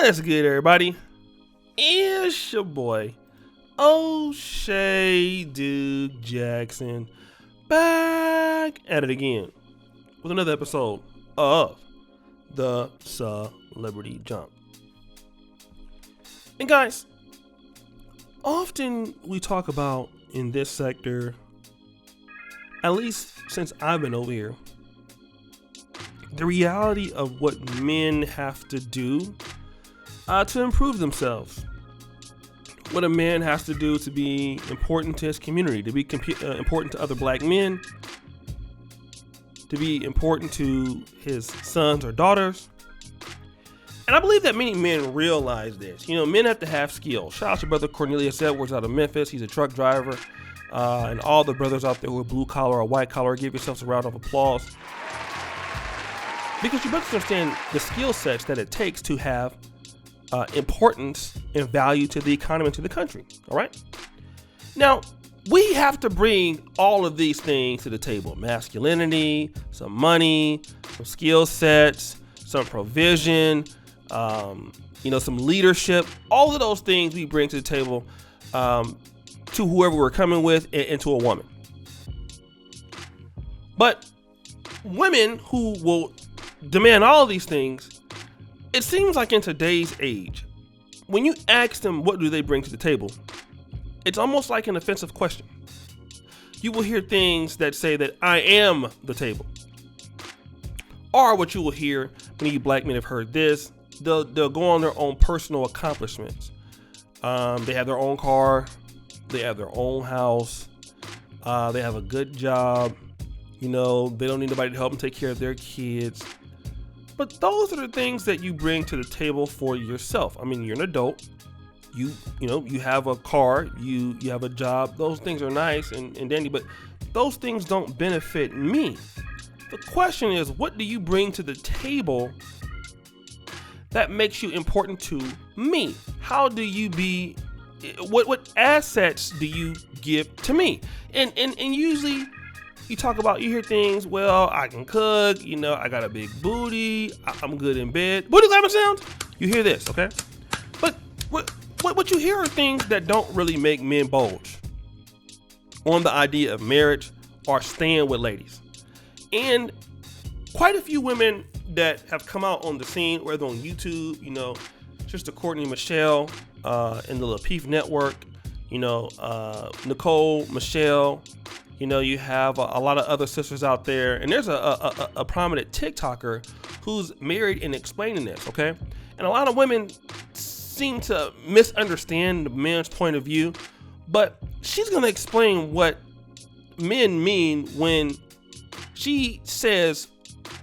What's good, everybody? It's your boy, O'Shea Duke Jackson, back at it again with another episode of the Celebrity Jump. And guys, often we talk about in this sector, at least since I've been over here, the reality of what men have to do to improve themselves. What a man has to do to be important to his community, to be important to other black men, to be important to his sons or daughters. And I believe that many men realize this. You know, men have to have skills. Shout out to brother Cornelius Edwards out of Memphis. He's a truck driver. And all the brothers out there who are blue collar or white collar, give yourselves a round of applause. Because you better understand the skill sets that it takes to have importance and value to the economy and to the country. All right. Now, we have to bring all of these things to the table: masculinity, some money, some skill sets, some provision, some leadership. All of those things we bring to the table to whoever we're coming with and to a woman. But women who will demand all of these things, it seems like in today's age, when you ask them what do they bring to the table, it's almost like an offensive question. You will hear things that say that I am the table. Or what you will hear, many black men have heard this, they'll go on their own personal accomplishments. They have their own car, they have their own house, they have a good job, they don't need anybody to help them take care of their kids. But those are the things that you bring to the table for yourself. I mean, you're an adult. You have a car. You have a job. Those things are nice and dandy, but those things don't benefit me. The question is, what do you bring to the table that makes you important to me? How do you be? What assets do you give to me? And usually, you hear things, well, I can cook, I got a big booty, I'm good in bed. Booty glamour sounds? You hear this, okay? But what you hear are things that don't really make men bulge on the idea of marriage or staying with ladies. And quite a few women that have come out on the scene, whether on YouTube, Sister Courtney Michelle in the Lapeef Network, Nicole Michelle. You have a lot of other sisters out there, and there's a prominent TikToker who's married and explaining this, okay? And a lot of women seem to misunderstand the man's point of view, but she's going to explain what men mean when she says,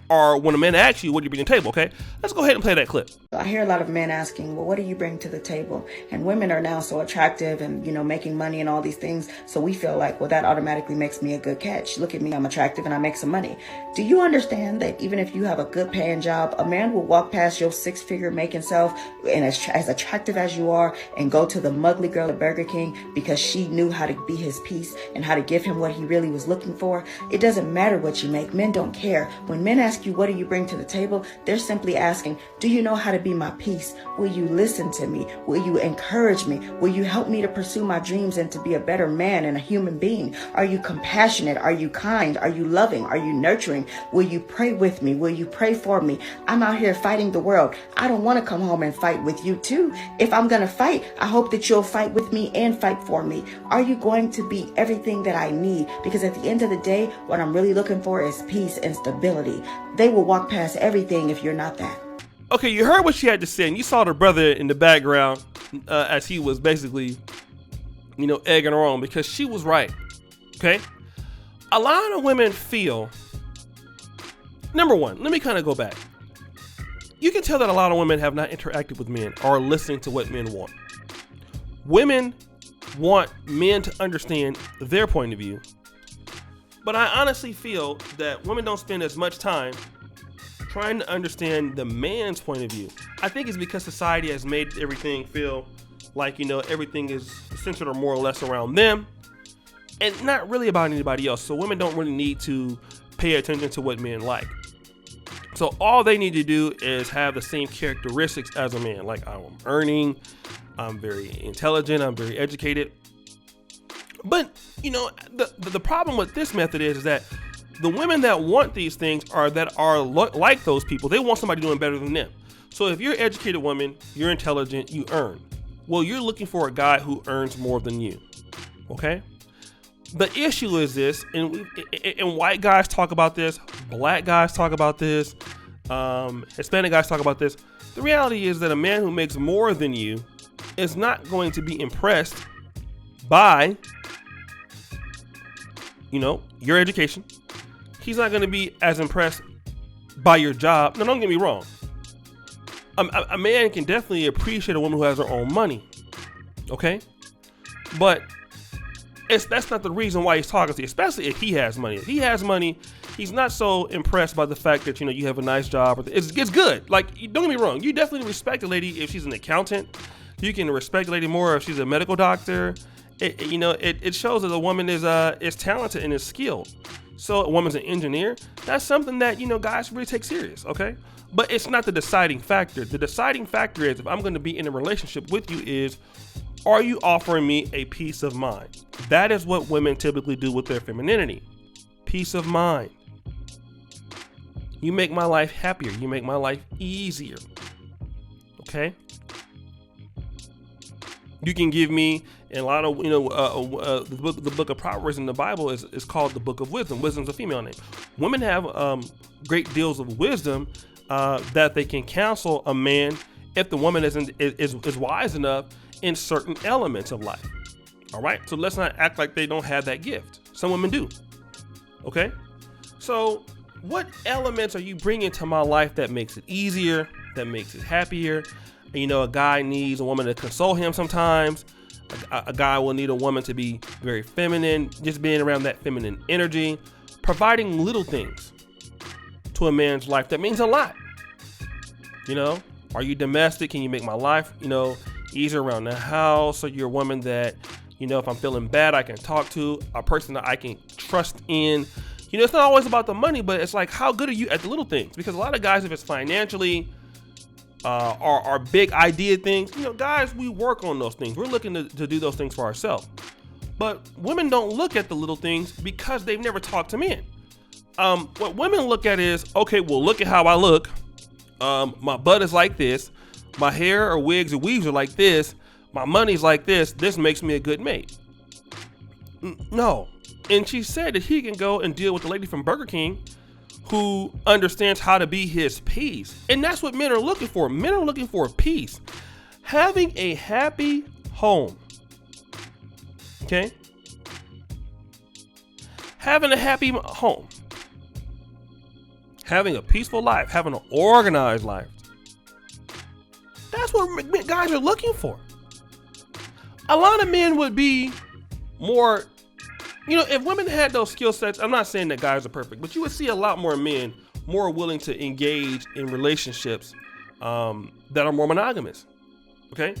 or when a man asks you, what do you bring to the table, okay? Let's go ahead and play that clip. I hear a lot of men asking, well, what do you bring to the table? And women are now so attractive and, making money and all these things. So we feel like, well, that automatically makes me a good catch. Look at me, I'm attractive and I make some money. Do you understand that even if you have a good paying job, a man will walk past your 6-figure making self and as attractive as you are and go to the mugly girl at Burger King because she knew how to be his piece and how to give him what he really was looking for? It doesn't matter what you make. Men don't care. When men ask you, what do you bring to the table? They're simply asking, do you know how to be my peace? Will you listen to me? Will you encourage me? Will you help me to pursue my dreams and to be a better man and a human being? Are you compassionate? Are you kind? Are you loving? Are you nurturing? Will you pray with me? Will you pray for me? I'm out here fighting the world. I don't want to come home and fight with you too. If I'm going to fight, I hope that you'll fight with me and fight for me. Are you going to be everything that I need? Because at the end of the day, what I'm really looking for is peace and stability. They will walk past everything if you're not that. Okay, you heard what she had to say, and you saw the brother in the background as he was basically, egging her on, because she was right, okay? A lot of women feel, number one, let me kind of go back. You can tell that a lot of women have not interacted with men or listening to what men want. Women want men to understand their point of view, but I honestly feel that women don't spend as much time trying to understand the man's point of view. I think it's because society has made everything feel like, everything is centered or more or less around them and not really about anybody else. So women don't really need to pay attention to what men like. So all they need to do is have the same characteristics as a man. Like, I'm earning, I'm very intelligent, I'm very educated. But, you know, the problem with this method is that the women that want these things are like those people. They want somebody doing better than them. So if you're an educated woman, you're intelligent, you earn. Well, you're looking for a guy who earns more than you. Okay? The issue is this, and white guys talk about this, black guys talk about this, Hispanic guys talk about this. The reality is that a man who makes more than you is not going to be impressed by, you know, your education. He's not going to be as impressed by your job. Now, don't get me wrong. A man can definitely appreciate a woman who has her own money. Okay? But that's not the reason why he's talking to you, especially if he has money. If he has money, he's not so impressed by the fact that, you know, you have a nice job. It's good. Like, don't get me wrong. You definitely respect a lady if she's an accountant. You can respect a lady more if she's a medical doctor. It shows that a woman is talented and is skilled. So a woman's an engineer. That's something that, you know, guys really take serious. Okay. But it's not the deciding factor. The deciding factor is, if I'm going to be in a relationship with you, is, are you offering me a peace of mind? That is what women typically do with their femininity. Peace of mind. You make my life happier. You make my life easier. Okay? You can give me, and a lot of, you know, the book of Proverbs in the Bible is called the book of wisdom. Wisdom's a female name. Women have great deals of wisdom that they can counsel a man if the woman is wise enough in certain elements of life. All right. So let's not act like they don't have that gift. Some women do. Okay. So what elements are you bringing to my life that makes it easier, that makes it happier? You know, a guy needs a woman to console him sometimes. A guy will need a woman to be very feminine, just being around that feminine energy, providing little things to a man's life that means a lot. You know, are you domestic? Can you make my life, you know, easier around the house? Are you a woman that, you know, if I'm feeling bad, I can talk to, a person that I can trust in? You know, it's not always about the money, but it's like, how good are you at the little things? Because a lot of guys, if it's financially are big idea things, you know, guys, we work on those things. We're looking to do those things for ourselves. But women don't look at the little things because they've never talked to men. What women look at is, okay, well, look at how I look. My butt is like this. My hair or wigs or weaves are like this. My money's like this. This makes me a good mate. No. And she said that he can go and deal with the lady from Burger King who understands how to be his peace. And that's what men are looking for. Men are looking for peace. Having a happy home. Okay? Having a happy home. Having a peaceful life. Having an organized life. That's what guys are looking for. A lot of men would be more, you know, if women had those skill sets, I'm not saying that guys are perfect, but you would see a lot more men more willing to engage in relationships that are more monogamous. Okay?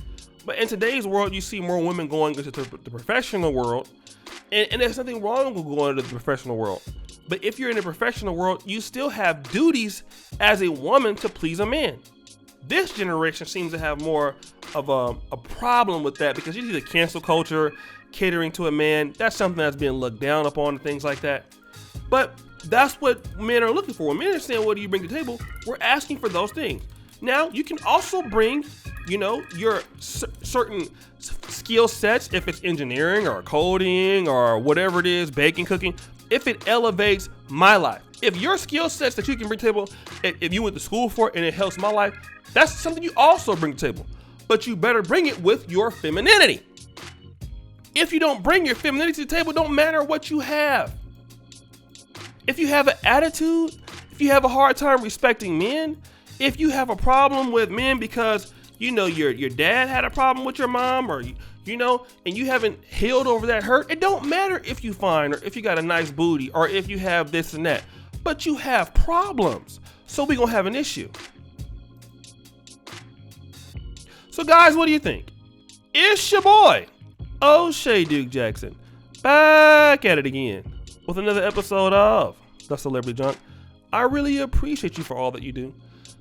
But in today's world, you see more women going into the professional world, and there's nothing wrong with going into the professional world. But if you're in the professional world, you still have duties as a woman to please a man. This generation seems to have more of a problem with that, because you see the cancel culture, catering to a man. That's something that's being looked down upon and things like that. But that's what men are looking for. When men are saying, what do you bring to the table? We're asking for those things. Now, you can also bring, you know, your certain skill sets, if it's engineering or coding or whatever it is, baking, cooking, if it elevates my life. If your skill sets that you can bring to the table, if you went to school for it and it helps my life, that's something you also bring to the table. But you better bring it with your femininity. If you don't bring your femininity to the table, don't matter what you have. If you have an attitude, if you have a hard time respecting men, if you have a problem with men because, you know, your dad had a problem with your mom, or you know, and you haven't healed over that hurt, it don't matter if you fine or if you got a nice booty or if you have this and that, but you have problems. So we're gonna have an issue. So guys, what do you think? It's your boy, O'Shea Duke Jackson, back at it again with another episode of The Celebrity Junk. I really appreciate you for all that you do.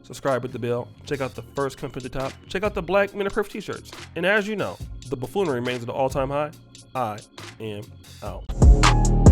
Subscribe with the bell. Check out the first company at the top. Check out the Black Men of Curve t-shirts. And as you know, the buffoonery remains at an all-time high. I am out.